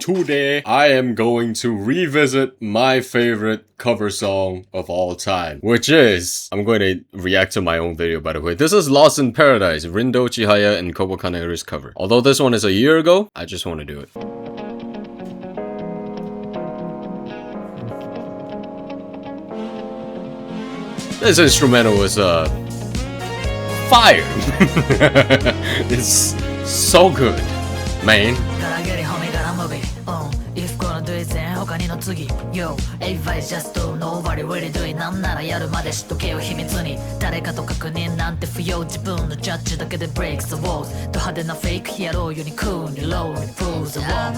Today, I am going to revisit my favorite cover song of all time, which is, I'm going to react to my own video by the way. This is Lost in Paradise, Rindo, Chihaya, and Kobo Kanaeru's cover. Although this one is a year ago, I just want to do it. This instrumental was, fire! It's so good, man. Yo, AKLO just do nobody really do it なんならやるまで知っとけよ秘密に誰かと確認なんて不要自分のジャッジだけで break the walls ド派手なフェイクヒアローよりクールにローに prove the wall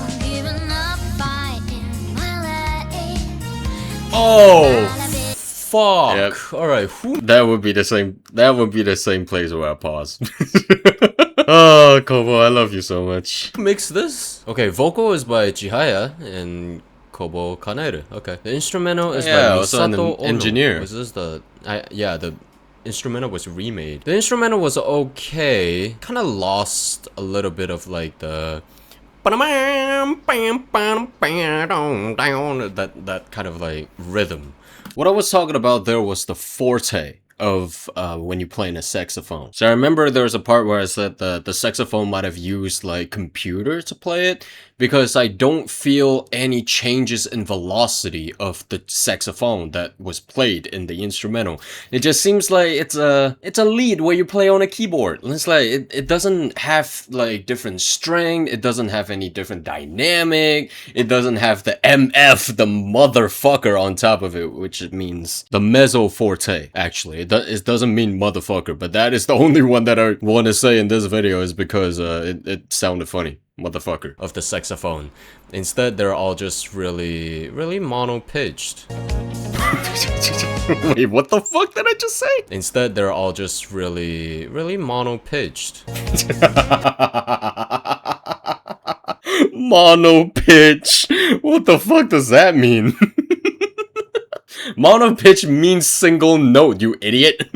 Oh fuck. Yep. Alright, that would be the same place where I pause. Oh, Kobo, I love you so much. Who mixed this? Okay, vocal is by Chihaya and Kobo Kanaeru. Okay. The instrumental is by Misato Ono. Engineer. Was this the the instrumental was remade. The instrumental was okay. Kind of lost a little bit of like the that kind of like rhythm. What I was talking about there was the forte of when you play in a saxophone. So I remember there was a part where I said the saxophone might have used like computer to play it, because I don't feel any changes in velocity of the saxophone that was played in the instrumental. It just seems like it's a lead where you play on a keyboard. It's like it doesn't have like different strength, it doesn't have any different dynamic, it doesn't have the MF, the motherfucker on top of it, which means the mezzo forte actually. It doesn't mean motherfucker, but that is the only one that I want to say in this video is because it sounded funny. Motherfucker of the saxophone. Instead, they're all just really mono-pitched. Wait, what the fuck did I just say? Instead, they're all just really mono-pitched. Mono-pitch? What the fuck does that mean? Mono-pitch means single note, you idiot.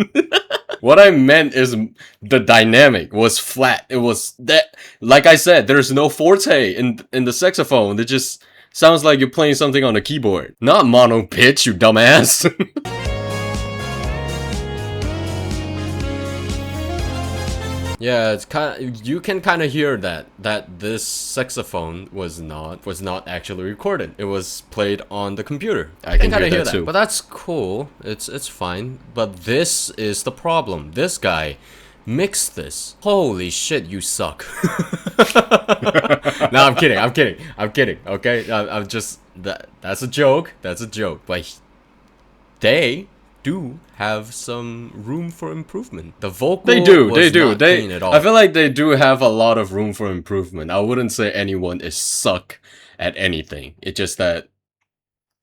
What I meant is the dynamic was flat. It was that, like I said, there's no forte in the saxophone. It just sounds like you're playing something on a keyboard. Not mono pitch, you dumbass. Yeah, it's you can kind of hear that this saxophone was not actually recorded. It was played on the computer. I can kind of hear that too. But that's cool. It's fine. But this is the problem. This guy mixed this. Holy shit, you suck. No, I'm kidding. Okay, I'm just that's a joke. But they do have some room for improvement. The vocal they do. I feel like they do have a lot of room for improvement. I wouldn't say anyone is suck at anything. It's just that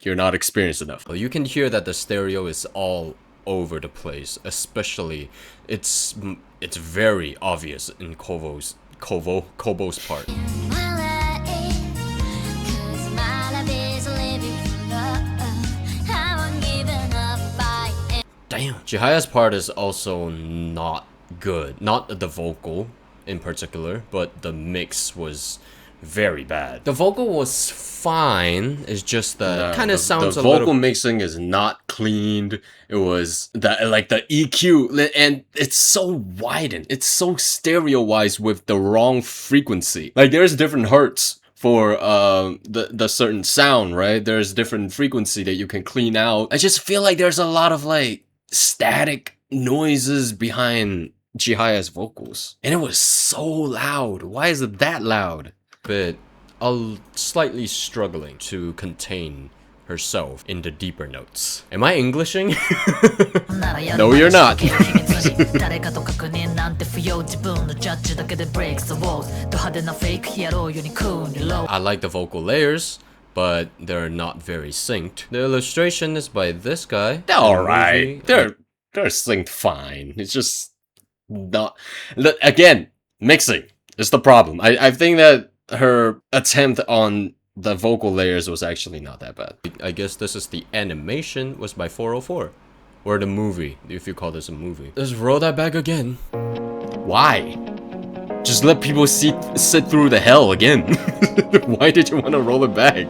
you're not experienced enough. Well, you can hear that the stereo is all over the place. Especially, it's very obvious in Kobo's part. Damn. Chihaya's part is also not good. Not the vocal in particular, but the mix was very bad. The vocal was fine. It's just that kind of sounds a little... The vocal mixing is not cleaned. It was like the EQ, and it's so widened. It's so stereo-wise with the wrong frequency. Like there's different hertz for the certain sound, right? There's different frequency that you can clean out. I just feel like there's a lot of like static noises behind Chihaya's vocals, and it was so loud. Why is it that loud? But slightly struggling to contain herself in the deeper notes. Am I Englishing? No, you're not. I like the vocal layers, but they're not very synced. The illustration is by this guy. Alright. They're synced fine. It's just not... Again, mixing is the problem. I think that her attempt on the vocal layers was actually not that bad. I guess this is the animation was by 404. Or the movie, if you call this a movie. Let's roll that back again. Why? Just let people sit through the hell again. Why did you want to roll it back?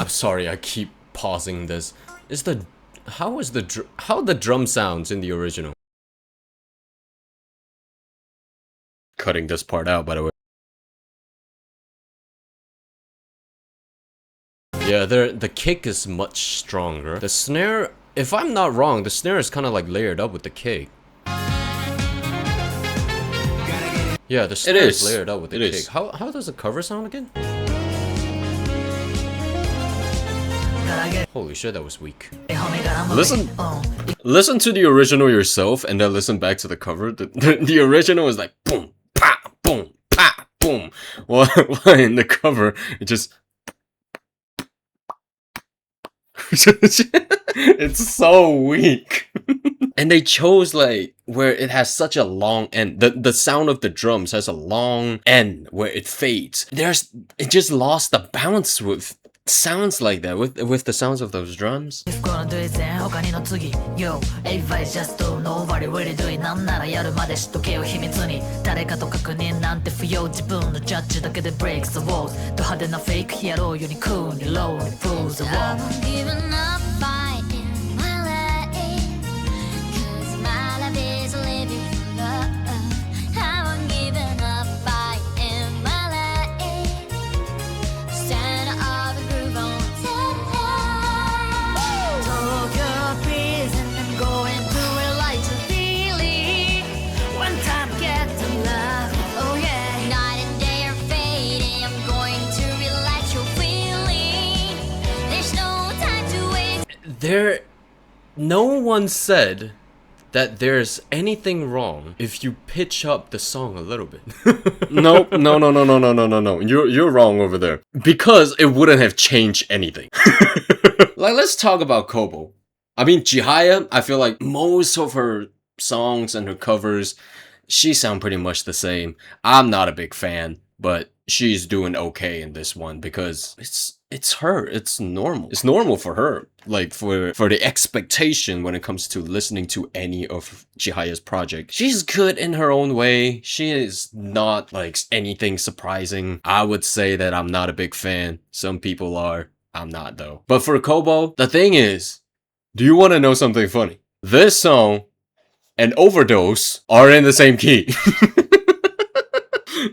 I'm sorry, I keep pausing this. How the drum sounds in the original? Cutting this part out, by the way. Yeah, the kick is much stronger. The snare, if I'm not wrong, the snare is kind of like layered up with the kick. Yeah, the snare is layered up with the kick. How does the cover sound again? Holy shit, that was weak. Listen to the original yourself, and then listen back to the cover. The original is like boom, pa, boom, pa, boom. While in the cover, it just. It's so weak. And they chose like where it has such a long end. The sound of the drums has a long end where it fades. It just lost the bounce with sounds like that with the sounds of those drums. No one said that there's anything wrong if you pitch up the song a little bit. No. You're wrong over there. Because it wouldn't have changed anything. Like, let's talk about Kobo. I mean, Chihaya, I feel like most of her songs and her covers, she sound pretty much the same. I'm not a big fan, but she's doing okay in this one because it's her. It's normal. It's normal for her. Like for the expectation when it comes to listening to any of Chihaya's project. She's good in her own way. She is not like anything surprising. I would say that I'm not a big fan. Some people are. I'm not though. But for Kobo, the thing is, do you want to know something funny? This song and Overdose are in the same key.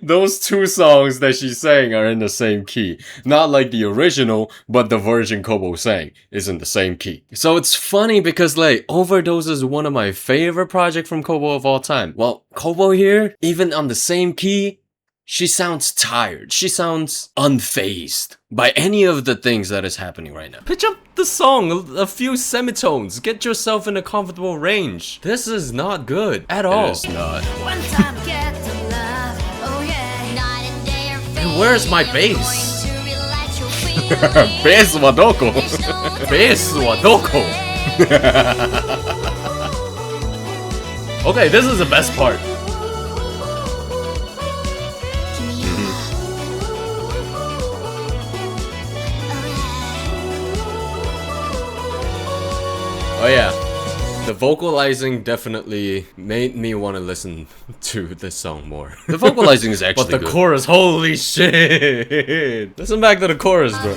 Those two songs that she sang are in the same key. Not like the original, but the version Kobo sang is in the same key. So it's funny because like Overdose is one of my favorite projects from Kobo of all time. Well, Kobo here, even on the same key, she sounds tired. She sounds unfazed by any of the things that is happening right now. Pitch up the song a few semitones. Get yourself in a comfortable range. This is not good at all. It is not. Where's my bass? Bass wa doko? Bass wa doko? Okay, this is the best part. Oh yeah. The vocalizing definitely made me want to listen to this song more. The vocalizing is actually good. But the chorus, holy shit! Listen back to the chorus, bro.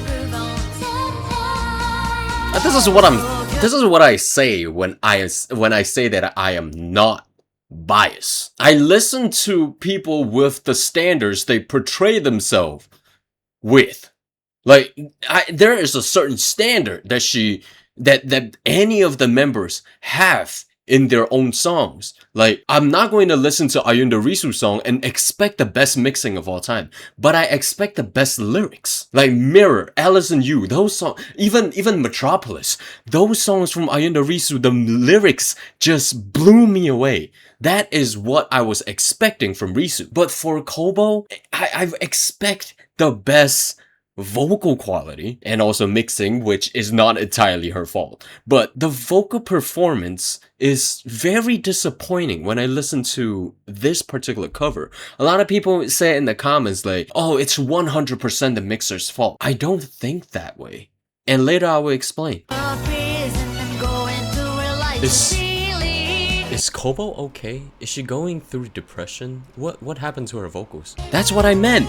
This is what I say when I say that I am not biased. I listen to people with the standards they portray themselves with. Like there is a certain standard that any of the members have in their own songs. Like, I'm not going to listen to Ayunda Risu's song and expect the best mixing of all time, but I expect the best lyrics. Like Mirror, Alice and You, those songs, even Metropolis, those songs from Ayunda Risu, the lyrics just blew me away. That is what I was expecting from Risu. But for Kobo, I expect the best vocal quality and also mixing, which is not entirely her fault. But the vocal performance is very disappointing when I listen to this particular cover. A lot of people say in the comments like, oh, it's 100% the mixer's fault. I don't think that way. And later I will explain. Is Kobo okay? Is she going through depression? What happened to her vocals? That's what I meant.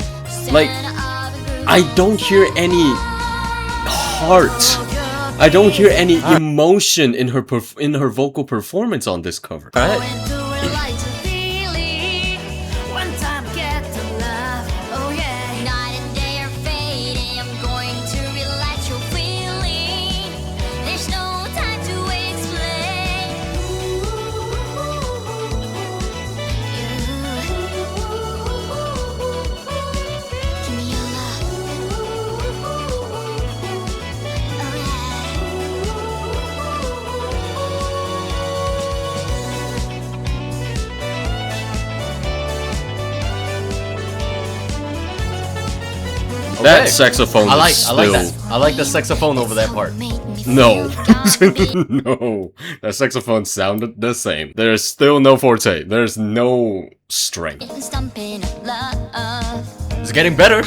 Like, I don't hear any heart. I don't hear any emotion in her vocal performance on this cover. Right? That saxophone. I like that. I like the saxophone over that part. No. No. That saxophone sounded the same. There's still no forte. There's no strength. It's getting better.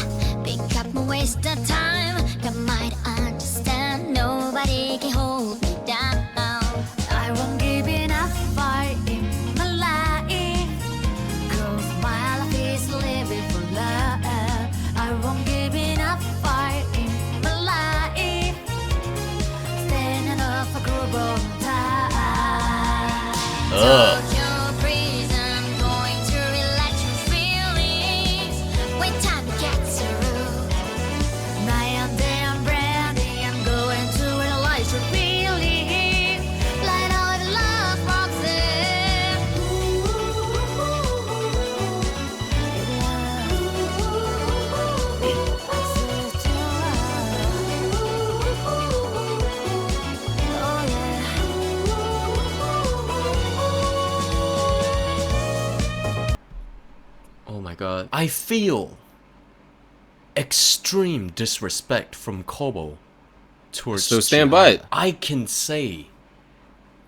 God. I feel extreme disrespect from Kobo towards So stand Chihaya. By it. I can say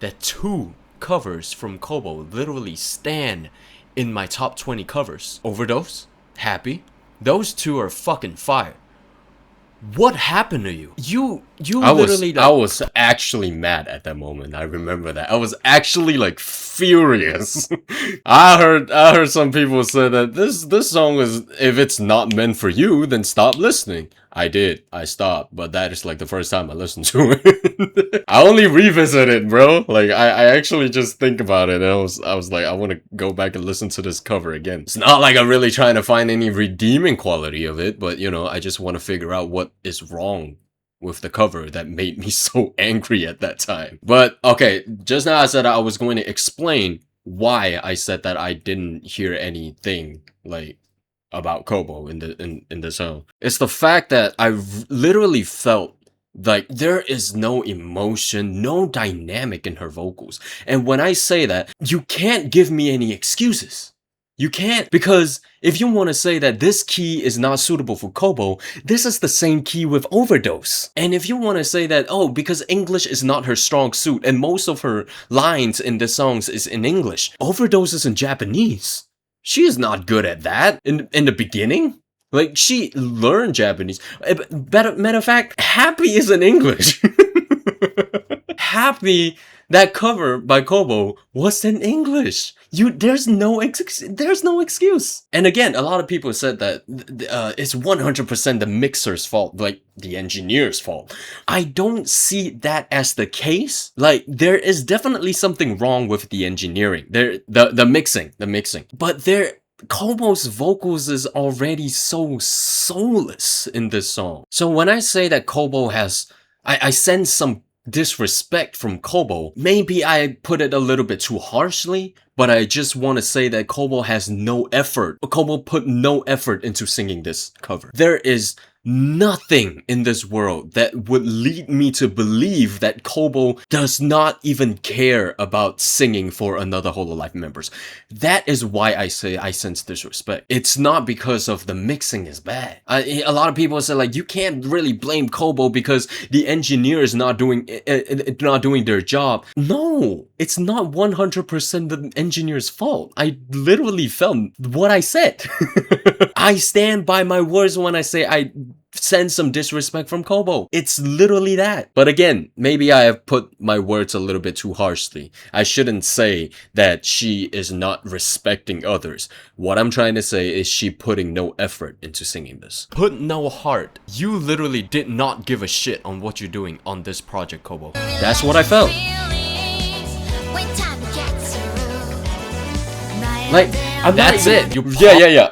that 2 covers from Kobo literally stand in my top 20 covers. Overdose, Happy. Those 2 are fucking fire. What happened to you? You literally... I was actually mad at that moment. I remember that. I was actually like furious. I heard some people say that this song is, if it's not meant for you, then stop listening. I did. I stopped, but that is like the first time I listened to it. I only revisit it, bro. Like I actually just think about it, and I was like, I want to go back and listen to this cover again. It's not like I'm really trying to find any redeeming quality of it, but you know, I just want to figure out what is wrong with the cover that made me so angry at that time. But okay, just now I said I was going to explain why I said that I didn't hear anything like about Kobo in the song. It's the fact that I literally felt like there is no emotion, no dynamic in her vocals. And when I say that, you can't give me any excuses. You can't, because if you want to say that this key is not suitable for Kobo, this is the same key with Overdose. And if you want to say that, oh, because English is not her strong suit and most of her lines in the songs is in English, Overdose is in Japanese. She is not good at that in the beginning. Like, she learned Japanese. Matter of fact, Happy is in English. Happy, that cover by Kobo was in English. There's no excuse. And again, a lot of people said that it's 100% the mixer's fault, like the engineer's fault. I don't see that as the case. Like, there is definitely something wrong with the engineering. The mixing. But Kobo's vocals is already so soulless in this song. So when I say that Kobo has, I sense some disrespect from Kobo, maybe I put it a little bit too harshly, but I just want to say that Kobo has no effort. Kobo put no effort into singing this cover. There is nothing in this world that would lead me to believe that Kobo does not even care about singing for another Holo Life members. That is why I say I sense disrespect. It's not because of the mixing is bad. A lot of people say like, you can't really blame Kobo because the engineer is not doing their job. No, it's not 100% the engineer's fault. I literally felt what I said. I stand by my words when I say I sense some disrespect from Kobo. It's literally that. But again, maybe I have put my words a little bit too harshly. I shouldn't say that she is not respecting others. What I'm trying to say is she putting no effort into singing this. Put no heart. You literally did not give a shit on what you're doing on this project, Kobo. That's what I felt. Like, that's it. Yeah.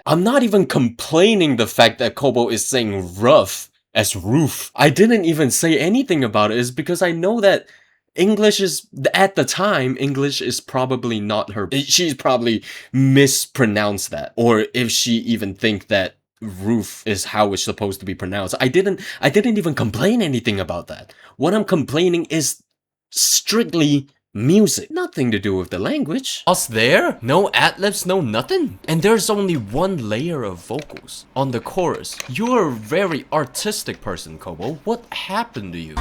I'm not even complaining the fact that Kobo is saying rough as roof. I didn't even say anything about it. Is because I know that English is, at the time, English is probably not her. She's probably mispronounced that. Or if she even think that roof is how it's supposed to be pronounced. I didn't even complain anything about that. What I'm complaining is strictly music. Nothing to do with the language. Us there? No ad-libs, no nothing? And there's only one layer of vocals on the chorus. You're a very artistic person, Kobo. What happened to you?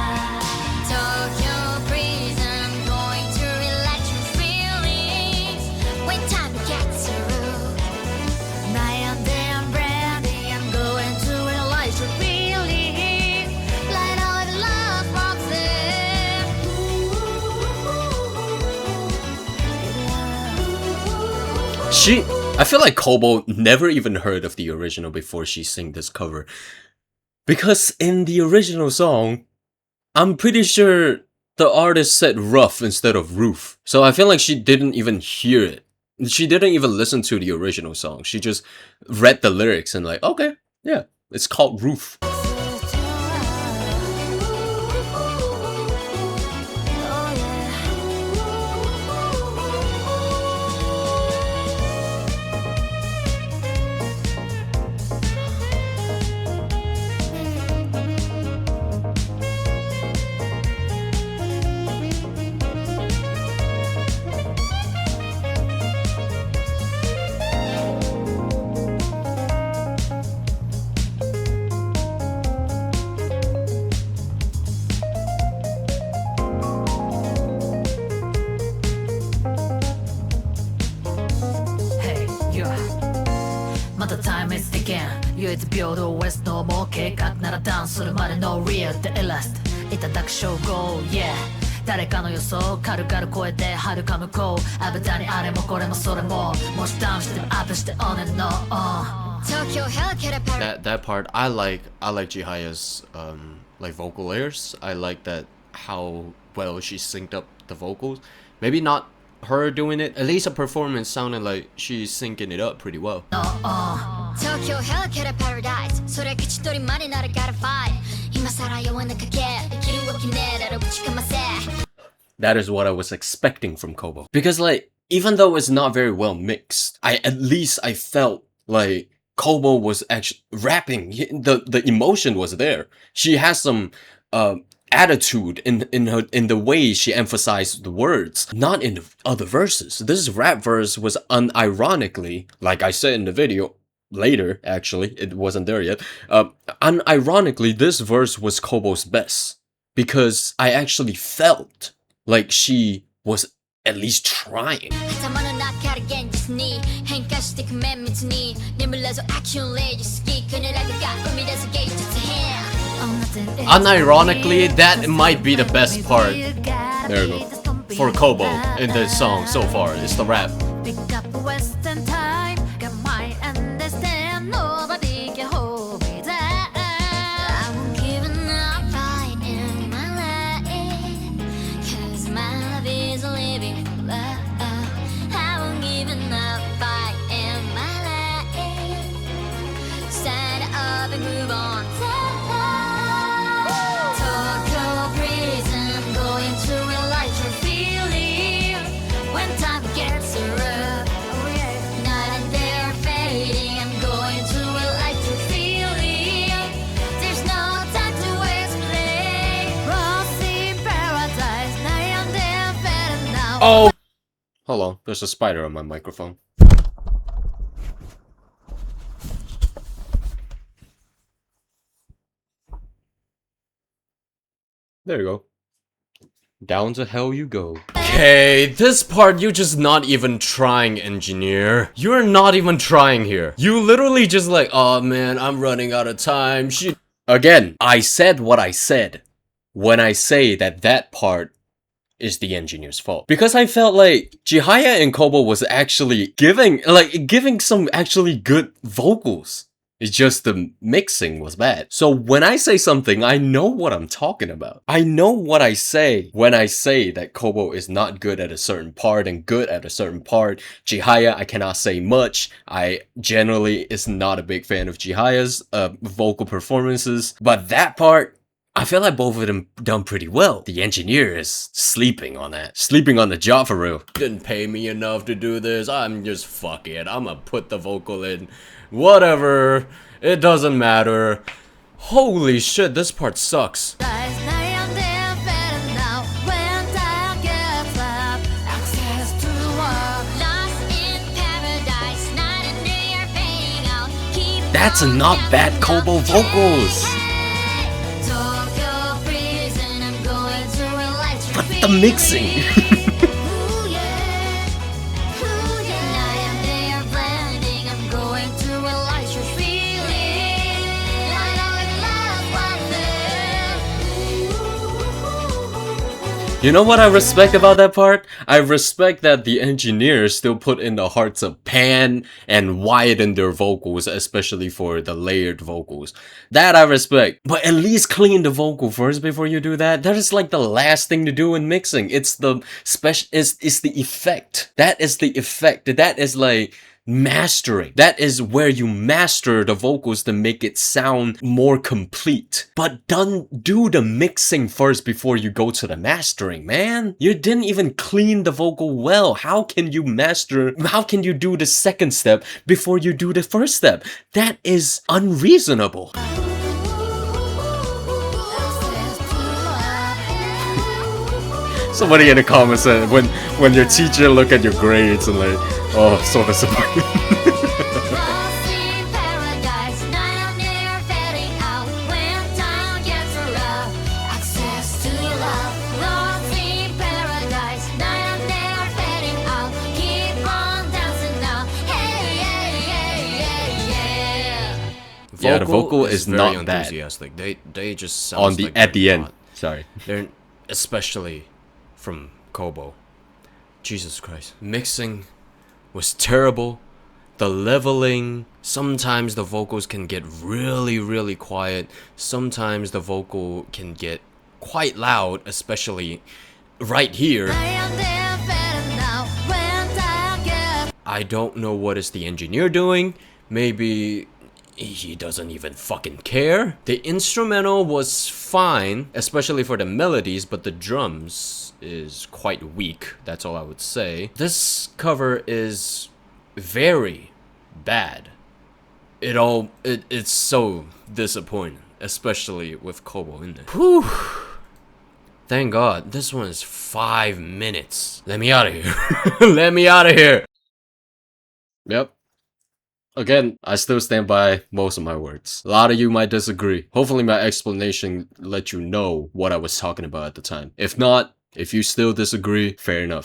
I feel like Kobo never even heard of the original before she sang this cover. Because in the original song, I'm pretty sure the artist said rough instead of roof. So I feel like she didn't even hear it. She didn't even listen to the original song. She just read the lyrics and like, okay, yeah, it's called roof. That part I like Chihaya's like vocal layers. I like that how well she synced up the vocals. Maybe not her doing it, at least a performance sounded like she's syncing it up pretty well. That is what I was expecting from Kobo. Because like, even though it's not very well mixed, at least I felt like Kobo was actually rapping. The emotion was there. She has some attitude in the way she emphasized the words, not in the other verses. This rap verse was unironically, like I said in the video later, actually, it wasn't there yet. Unironically, this verse was Kobo's best because I actually felt like she was at least trying. Unironically, that might be the best part. There you go. For Kobo in this song so far, it's the rap. Oh! Hold on, there's a spider on my microphone. There you go. Down to hell you go. Okay, this part you're just not even trying, engineer. You're not even trying here. You literally just like, oh man, I'm running out of time. Shit. Again, I said what I said when I say that that part is the engineer's fault. Because I felt like Chihaya and Kobo was actually giving some actually good vocals. It's just the mixing was bad. So when I say something, I know what I'm talking about. I know what I say when I say that Kobo is not good at a certain part and good at a certain part. Chihaya, I cannot say much. I generally is not a big fan of Chihaya's vocal performances. But that part, I feel like both of them done pretty well. The engineer is sleeping on that. Sleeping on the job for real. Didn't pay me enough to do this. I'm just fuck it. I'ma put the vocal in. Whatever. It doesn't matter. Holy shit, this part sucks. That's not bad Kobo vocals. But the mixing. You know what I respect about that part? I respect that the engineers still put in the hearts of pan and widen their vocals, especially for the layered vocals. That I respect. But at least clean the vocal first before you do that. That is like the last thing to do in mixing. It's the it's the effect. That is the effect. That is like mastering. That is where you master the vocals to make it sound more complete. But don't do the mixing first before you go to the mastering, man. You didn't even clean the vocal well. How can you master? How can you do the second step before you do the first step? That is unreasonable. Somebody in the comments said when your teacher look at your grades and like, oh, so disappointed. Yeah, the vocal is not enthusiastic. They just sound on the like at the end. Sorry, they're especially from Kobo. Jesus Christ, mixing was terrible. The leveling, sometimes the vocals can get really quiet. Sometimes the vocal can get quite loud, especially right here. I don't know what is the engineer doing. Maybe he doesn't even fucking care. The instrumental was fine, especially for the melodies, but the drums is quite weak. That's all I would say. This cover is very bad. It's so disappointing, especially with Kobo in there. Whew. Thank God, this one is 5 minutes. Let me out of here. Let me out of here. Yep. Again, I still stand by most of my words. A lot of you might disagree. Hopefully my explanation let you know what I was talking about at the time. If not, if you still disagree, fair enough.